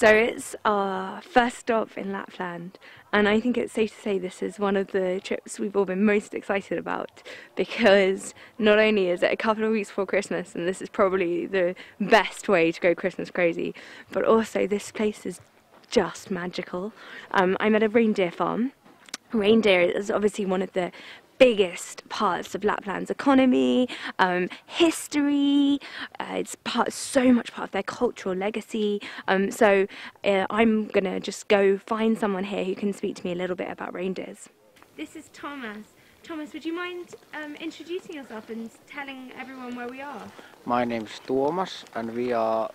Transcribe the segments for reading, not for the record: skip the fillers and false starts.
So it's our first stop in Lapland, and I think it's safe to say this is one of the trips we've all been most excited about, because not only is it a couple of weeks before Christmas, and this is probably the best way to go Christmas crazy, but also this place is just magical. I'm at a reindeer farm. Reindeer is obviously one of the biggest parts of Lapland's economy, history. It's so much part of their cultural legacy. So I'm gonna just go find someone here who can speak to me a little bit about reindeers. This is Thomas. Thomas, would you mind introducing yourself and telling everyone where we are? My name is Thomas, and we are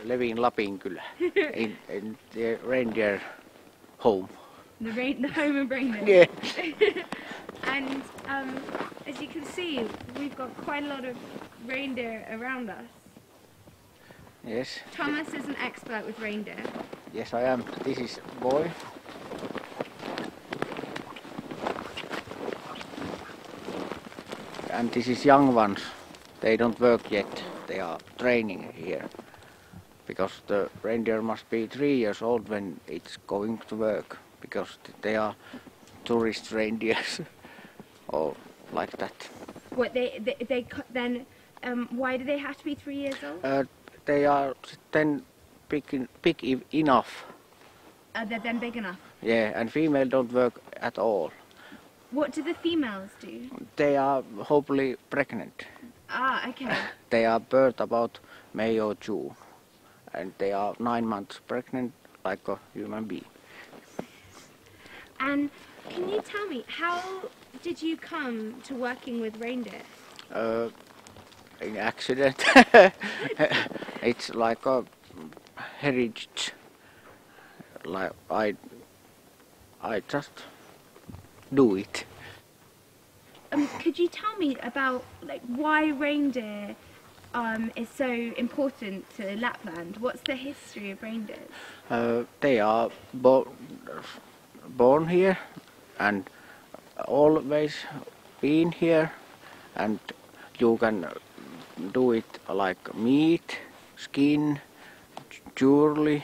living in Lapin in the reindeer home. The home of reindeer. Yeah. And as you can see, we've got quite a lot of reindeer around us. Yes. Thomas is an expert with reindeer. Yes, I am. This is boy. And this is young ones. They don't work yet. They are training here. Because the reindeer must be 3 years old when it's going to work. Because they are tourist reindeers. Or like that. What then? Why do they have to be 3 years old? They are then big enough. They're then big enough. Yeah, and female don't work at all. What do the females do? They are hopefully pregnant. Ah, okay. They are birth about May or June, and they are 9 months pregnant like a human being. And can you tell me, how did you come to working with reindeer? An accident. It's like a heritage. Like I just do it. Could you tell me about why reindeer is so important to Lapland? What's the history of reindeers? They are born here and always been here, and you can do it like meat, skin, jewelry.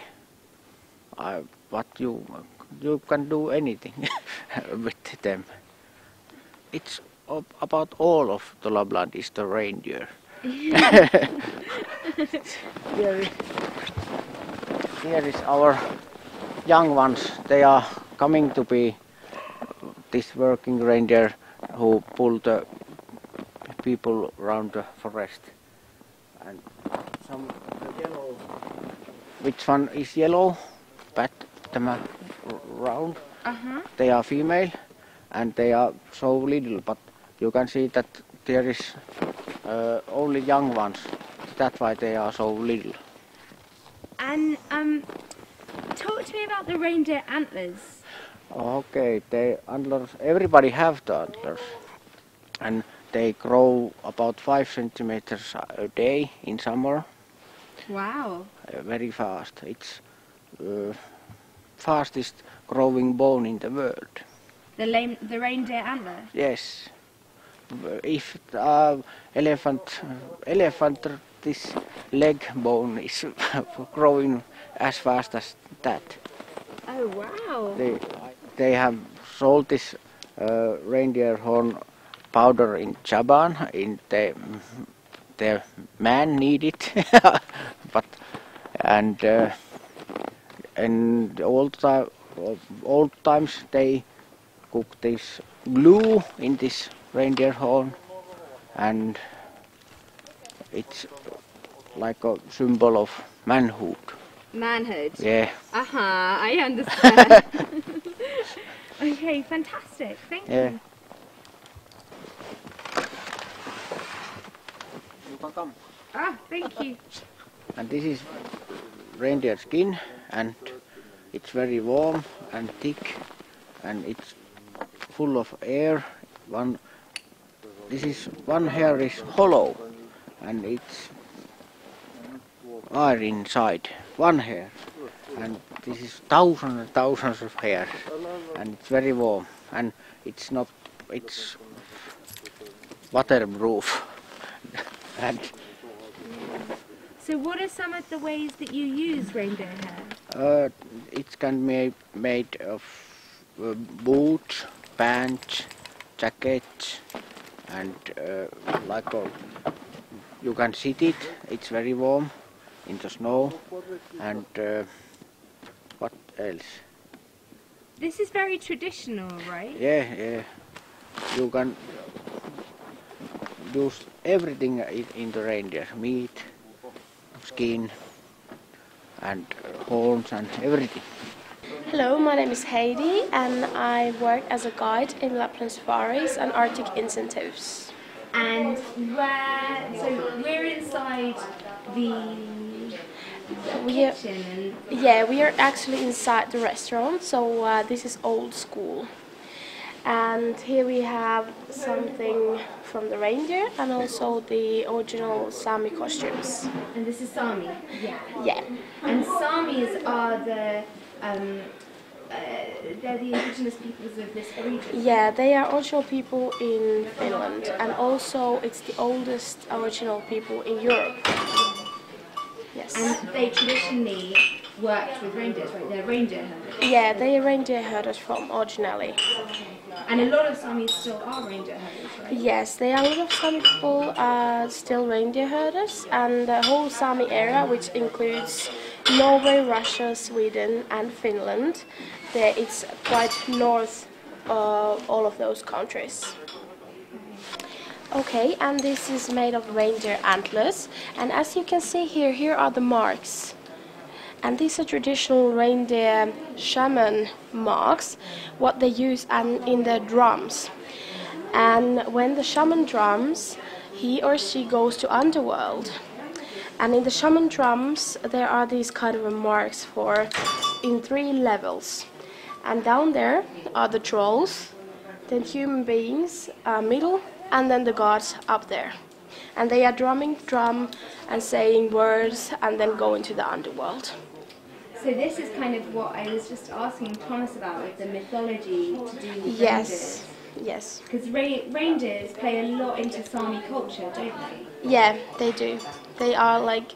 But you can do anything with them. It's about all of the Lapland is the reindeer. Here is our young ones. They are coming to be this working reindeer who pull the people around the forest. And some yellow. Which one is yellow? Pat them round. They are female, and they are so little, but you can see that there is only young ones. That's why they are so little. And talk to me about the reindeer antlers. Okay, the antlers, everybody have the antlers, and they grow about 5 centimeters a day in summer. Wow. Very fast. It's fastest growing bone in the world. The reindeer antler? Yes. If elephant, this leg bone is growing as fast as that. Oh wow! They have sold this reindeer horn powder in Japan. The man need it, but and old times they cook this glue in this reindeer horn, and it's like a symbol of manhood. Manhood? Yeah. I understand. Okay, fantastic. Thank you. You can come. Ah, thank you. And this is reindeer skin, and it's very warm and thick, and it's full of air. One hair is hollow, and it's air inside. One hair, and this is thousands and thousands of hairs, and it's very warm, and it's waterproof. And So what are some of the ways that you use reindeer hair? It can be made of boots, pants, jackets, and like you can sit it. It's very warm in the snow. And what else? This is very traditional, right? Yeah. You can use everything in the reindeer: meat, skin, and horns, and everything. Hello, my name is Heidi and I work as a guide in Lapland safaris and Arctic incentives. And we're inside the kitchen. Yeah, we are actually inside the restaurant, so this is old school. And here we have something from the reindeer and also the original Sami costumes. And this is Sami. Yeah. And Samis are they're the indigenous peoples of this region. Yeah, they are original people in Finland and also it's the oldest original people in Europe. Yes. And they traditionally worked with reindeers, right? They're reindeer herders. Yeah, they are reindeer herders from originally. And a lot of Samis still are reindeer herders, right? Yes, there are a lot of Sami people still reindeer herders, and the whole Sami area, which includes Norway, Russia, Sweden, and Finland, it's quite north of all of those countries. Okay, and this is made of reindeer antlers, and as you can see here are the marks. And these are traditional reindeer shaman marks, what they use in their drums. And when the shaman drums, he or she goes to underworld. And in the shaman drums, there are these kind of marks in 3 levels. And down there are the trolls, then human beings, middle, and then the gods up there. And they are drumming drum and saying words and then go into the underworld. So this is kind of what I was just asking Thomas about, with the mythology to do with Yes, reindeers. yes. Because reindeers play a lot into Sami culture, don't they? Yeah, they do. They are like,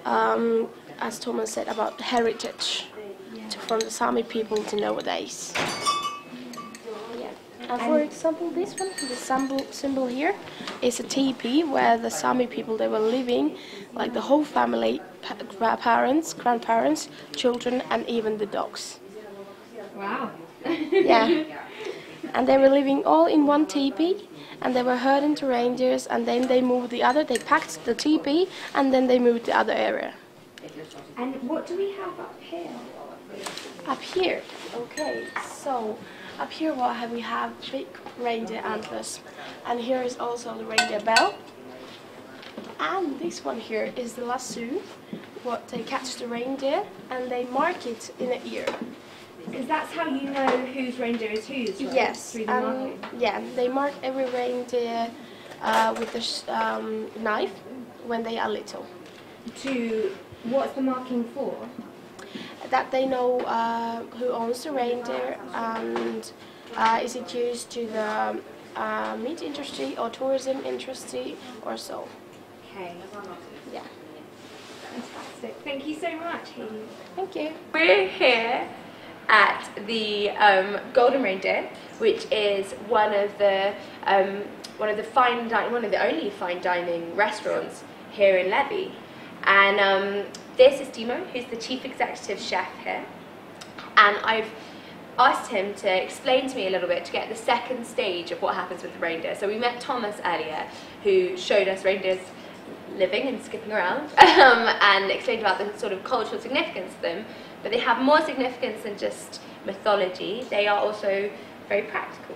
as Thomas said, about heritage from the Sami people to nowadays. Yeah. And for example, this one, the symbol here, is a teepee where the Sami people, they were living, like the whole family, parents, grandparents, children, and even the dogs. Wow. Yeah. And they were living all in one teepee, and they were herding to reindeers, and then they moved they packed the teepee, and then they moved the other area. And what do we have up here? Up here, okay, so up here we have big reindeer antlers, and here is also the reindeer bell. And this one here is the lasso, what they catch the reindeer, and they mark it in an ear. Because that's how you know whose reindeer is whose, right? Yes, Through the marking. yeah, they mark every reindeer with the knife when they are little. What's the marking for? That they know who owns the reindeer, and is it used to the meat industry or tourism industry or so. Okay. Yeah. Fantastic. Thank you so much, Hayley. Thank you. We're here at the Golden Reindeer, which is one of the only fine dining restaurants here in Levy. And this is Timo, who's the chief executive chef here. And I've asked him to explain to me a little bit to get the second stage of what happens with the reindeer. So we met Thomas earlier, who showed us reindeers living and skipping around and explained about the sort of cultural significance of them. But they have more significance than just mythology. They are also very practical.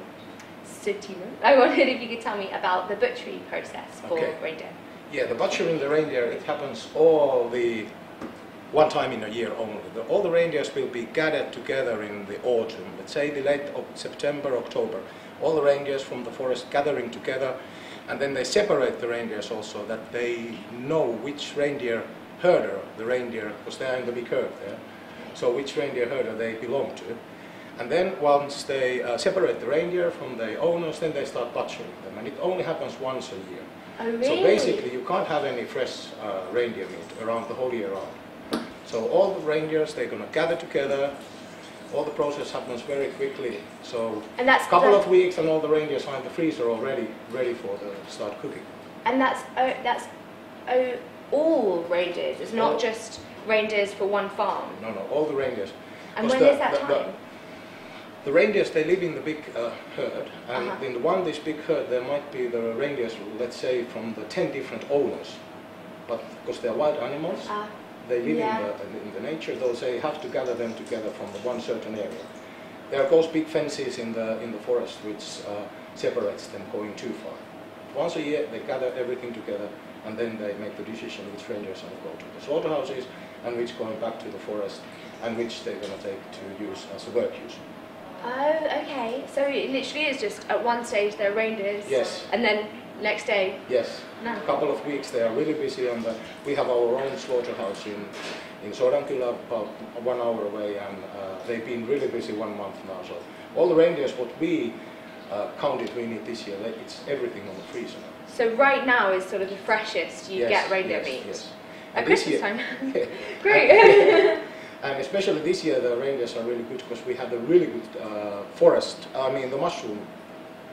So Timo, I wondered if you could tell me about the butchery process for reindeer. Yeah, the butchering the reindeer, it happens one time in a year only. All the reindeers will be gathered together in the autumn, let's say the late September, October. All the reindeers from the forest gathering together, and then they separate the reindeers also, that they know which reindeer herder the reindeer, because they are in the big herd there, so which reindeer herder they belong to. And then once they separate the reindeer from the owners, then they start butchering them, and it only happens once a year. Oh, really? So basically you can't have any fresh reindeer meat around the whole year round. So all the reindeers, they're going to gather together. All the process happens very quickly. So And that's a couple of weeks and all the reindeers are in the freezer already ready for the start cooking. And that's all reindeers. It's not just reindeers for one farm. No, all the reindeers. And when is that time? The reindeers, they live in the big herd, and in this big herd there might be the reindeers, let's say, from the 10 different owners. But because they're wild animals, they live in the nature, those they have to gather them together from the one certain area. There are those big fences in the forest which separates them going too far. Once a year they gather everything together, and then they make the decision which reindeers are going to the slaughterhouses and which going back to the forest and which they're going to take to use as a work use. Oh, okay. So it literally is just at one stage they're reindeers. Yes. And then next day. Yes. No. A couple of weeks they are really busy on the. We have our own slaughterhouse in Sodankylä, about 1 hour away, and they've been really busy 1 month now. So all the reindeers what we counted we need this year, it's everything on the freezer now. So right now is sort of the freshest you get reindeer meat. Yes. At Christmas time. Great. And especially this year the reindeers are really good because we had a really good the mushroom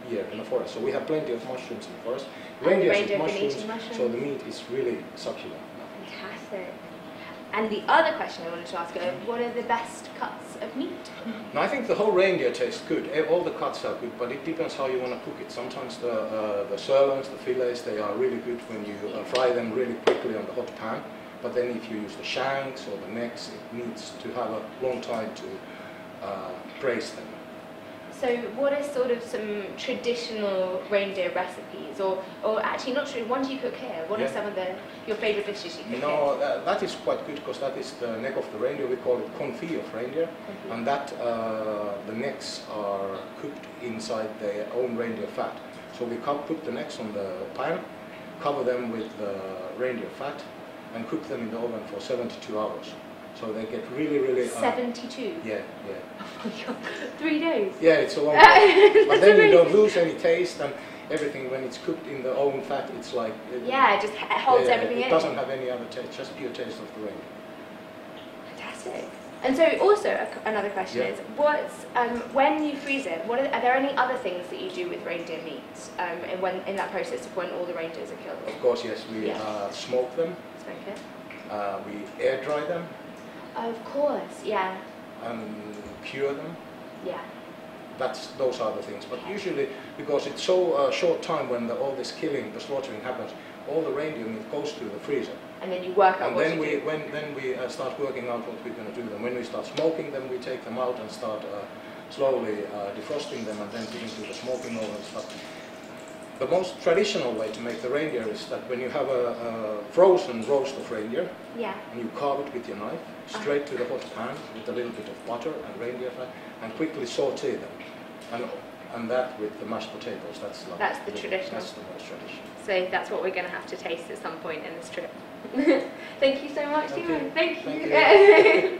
year in the forest. So we have plenty of mushrooms in the forest. Reindeers eat mushrooms, so the meat is really succulent now. Fantastic. And the other question I wanted to ask are, what are the best cuts of meat? No, I think the whole reindeer tastes good. All the cuts are good, but it depends how you want to cook it. Sometimes the sirloins, the fillets, they are really good when you fry them really quickly on the hot pan. But then if you use the shanks or the necks, it needs to have a long time to braise them. So what are sort of some traditional reindeer recipes, or actually not true, one do you cook here? What are some of your favourite dishes you cook here? That is quite good because that is the neck of the reindeer. We call it confit of reindeer, and that the necks are cooked inside their own reindeer fat. So we put the necks on the pan, cover them with reindeer fat, and cook them in the oven for 72 hours. So they get really... 72? Yeah. Oh my god, 3 days? Yeah, it's a long time. But then you don't lose any taste, and everything when it's cooked in the own fat, it's like... it just holds everything in. It doesn't have any other taste, just pure taste of the reindeer. Fantastic. And so also another question is, when you freeze it, are there any other things that you do with reindeer meat in that process of when all the reindeers are killed? Of course, yes. We smoke them. Smoke it. We air dry them. Of course, yeah. And cure them. Yeah. Those are the things. But usually, because it's so short time when all this killing, the slaughtering happens, all the reindeer meat goes to the freezer. And then you work out what to do. Then we start working out what we're going to do them. When we start smoking them, we take them out and start slowly defrosting them and then putting to the smoking oven and stuff. The most traditional way to make the reindeer is that when you have a frozen roast of reindeer, and you carve it with your knife, straight to the hot pan with a little bit of butter and reindeer fat, and quickly saute them. And that with the mashed potatoes, that's the traditional. That's the most traditional. So that's what we're going to have to taste at some point in this trip. Thank you so much, Simon. Thank you.